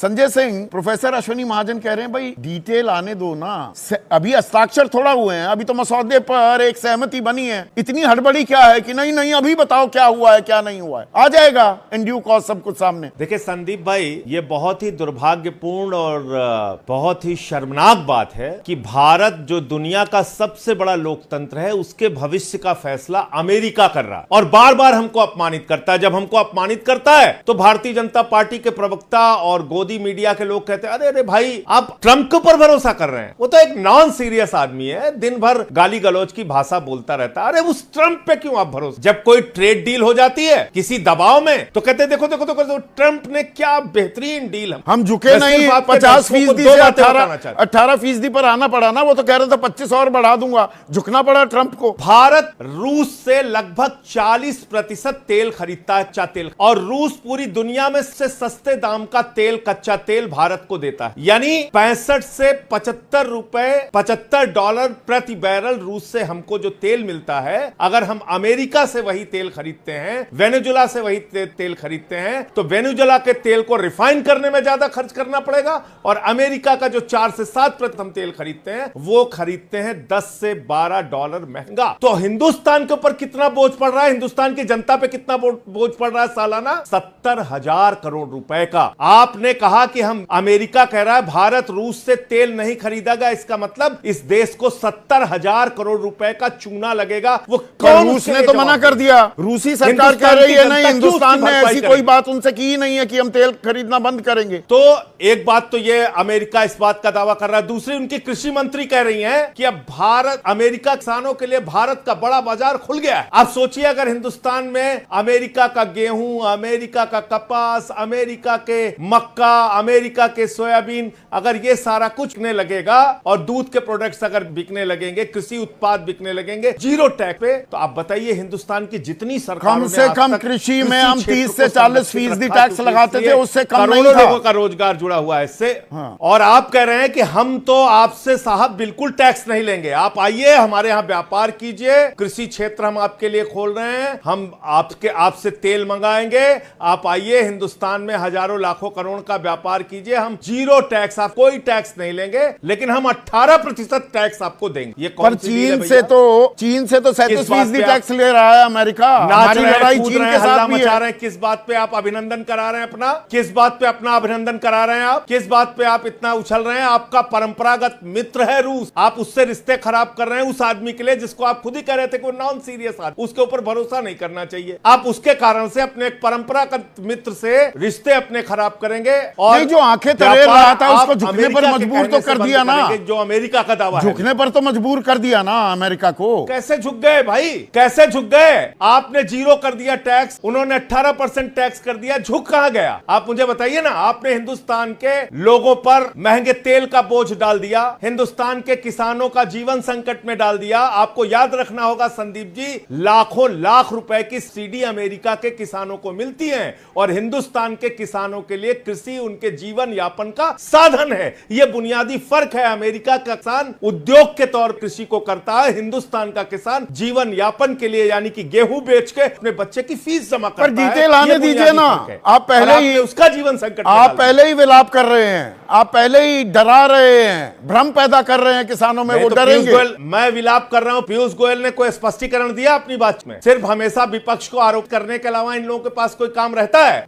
Sanjay Singh, professor Ashwini महाजन कह रहे हैं भाई डिटेल आने दो ना, अभी हस्ताक्षर थोड़ा हुए हैं, अभी तो मसौदे पर एक सहमति बनी है, इतनी हड़बड़ी क्या है कि नहीं नहीं अभी बताओ क्या हुआ है क्या नहीं हुआ है, आ जाएगा इन ड्यू कॉर्स सब कुछ सामने। देखिए संदीप भाई, ये बहुत ही दुर्भाग्यपूर्ण और बहुत ही शर्मनाक बात है कि भारत जो दुनिया का सबसे बड़ा लोकतंत्र है उसके भविष्य का फैसला अमेरिका कर रहा है और बार बार हमको अपमानित करता है। जब हमको अपमानित करता है तो भारतीय जनता पार्टी के प्रवक्ता और गोदी मीडिया के लोग कहते हैं अरे अरे भाई आप ट्रंप के ऊपर भरोसा कर रहे हैं, वो तो एक नॉन सीरियस आदमी है, दिन भर गाली गलौज की भाषा बोलता रहता है, अरे उस ट्रंप पे क्यों आप भरोसा। जब कोई ट्रेड डील हो जाती है किसी दबाव में तो कहते देखो देखो देखो ट्रंप ने क्या बेहतरीन डील, हम झुके नहीं, 50% से 18% पर आना पड़ा ना, वो तो कह रहे थे 25 और बढ़ा दूंगा, झुकना पड़ा ट्रंप को। भारत रूस से लगभग 40% तेल खरीदता है, कच्चा तेल, और रूस पूरी दुनिया में से सस्ते दाम का तेल, कच्चा तेल भारत को देता है, यानी 65 से 75 रुपए, $75 प्रति बैरल रूस से हमको जो तेल मिलता है, अगर हम अमेरिका से वही तेल खरीदते हैं, वेनेजुला से वही तेल खरीदते हैं, तो वेनेजुला के तेल को रिफाइन करने में ज्यादा खर्च करना पड़ेगा और अमेरिका का जो 4 से 7% हम तेल खरीदते हैं वो खरीदते हैं $10 से $12 महंगा। तो हिंदुस्तान के ऊपर कितना बोझ पड़ रहा है, हिंदुस्तान की जनता पे कितना बोझ पड़ रहा है सालाना? 70,000 करोड़ रुपए का। आपने कहा कि हम, अमेरिका कह रहा है भारत रूस से तेल नहीं खरीदेगा, इसका मतलब इस देश को 70,000 करोड़ रुपए का चूना लगेगा। वो कौन? रूस ने तो मना कर दिया, रूसी सरकार कह रही है नहीं, हिंदुस्तान ने ऐसी कोई बात उनसे की ही नहीं है कि हम तेल खरीदना बंद करेंगे। तो एक बात तो ये अमेरिका इस बात का दावा कर रहा है, दूसरी उनकी कृषि मंत्री कह रही हैं कि अब भारत, अमेरिका किसानों के लिए भारत का बड़ा बाजार खुल गया है। आप सोचिए अगर हिंदुस्तान में अमेरिका का गेहूं, अमेरिका का कपास, अमेरिका के मक्का, अमेरिका के सोयाबीन, अगर ये सारा कुछ बिकने लगेगा और दूध के प्रोडक्ट्स अगर बिकने लगेंगे, कृषि उत्पाद बिकने लगेंगे जीरो टैक्स पे, तो आप बताइए हिंदुस्तान की जितनी सरकार, कम से कम कृषि में हम 30 से 40% टैक्स लगाते थे, उससे कम नहीं था। लोगों का रोजगार जुड़ा हुआ है इससे। हाँ। और आप कह रहे हैं कि हम तो आपसे साहब बिल्कुल टैक्स नहीं लेंगे, आप आइए हमारे यहां व्यापार कीजिए, कृषि क्षेत्र हम आपके लिए खोल रहे हैं, हम आपसे तेल मंगाएंगे, आप आइए हिंदुस्तान में हजारों लाखों करोड़ का व्यापार कीजिए, हम जीरो टैक्स, आप कोई टैक्स नहीं लेंगे, लेकिन हम 18% टैक्स आपको देंगे। ये कौन सी चीन से तो 37% टैक्स ले रहा है अमेरिका। हमारी लड़ाई चीन के साथ भी मचा रहे हैं। किस बात पे आप अभिनंदन करा रहे हैं अपना, किस बात पे अपना अभिनंदन करा रहे हैं आप, किस बात पे आप इतना उछल रहे हैं? आपका परंपरागत मित्र है रूस, आप उससे रिश्ते खराब कर रहे हैं उस आदमी के लिए जिसको आप खुद ही कह रहे थे कि वो नॉन सीरियस आदमी, उसके ऊपर भरोसा नहीं करना चाहिए। आप उसके कारण से अपने एक परंपरागत मित्र से रिश्ते अपने खराब करेंगे और जो आंखें तरेर रहा था उसको झुकने पर मजबूर तो कर दिया ना, जो अमेरिका का दावा है, झुकने पर तो मजबूर कर दिया ना अमेरिका को। कैसे झुक गए भाई, कैसे झुक गए? आपने जीरो कर दिया टैक्स, उन्होंने 18% टैक्स कर दिया, झुक कहां गया? आप मुझे बताइए ना। आपने हिंदुस्तान के लोगों पर महंगे तेल का बोझ डाल दिया, हिंदुस्तान के किसानों का जीवन संकट में डाल दिया। आपको याद रखना होगा संदीप जी, लाखों लाख रुपए की सब्सिडी अमेरिका के किसानों को मिलती है और हिंदुस्तान के किसानों के लिए कृषि उनके जीवन यापन का साधन है। यह बुनियादी फर्क है। अमेरिका का किसान उद्योग के तौर कृषि को करता है, हिंदुस्तान का किसान जीवन यापन के लिए यानी कि गेहूं बेच के अपने बच्चे की फीस जमा करता है। पर डिटेल आने दीजिए ना, आप पहले ही उसका जीवन संकट, आप पहले ही विलाप कर रहे हैं, आप पहले ही डरा रहे हैं, भ्रम पैदा कर रहे हैं किसानों में, वो डरेंगे। मैं विलाप कर रहा हूं, पीयूष गोयल ने कोई स्पष्टीकरण दिया अपनी बात में? सिर्फ हमेशा विपक्ष को आरोप करने के अलावा इन लोगों के पास कोई काम रहता है?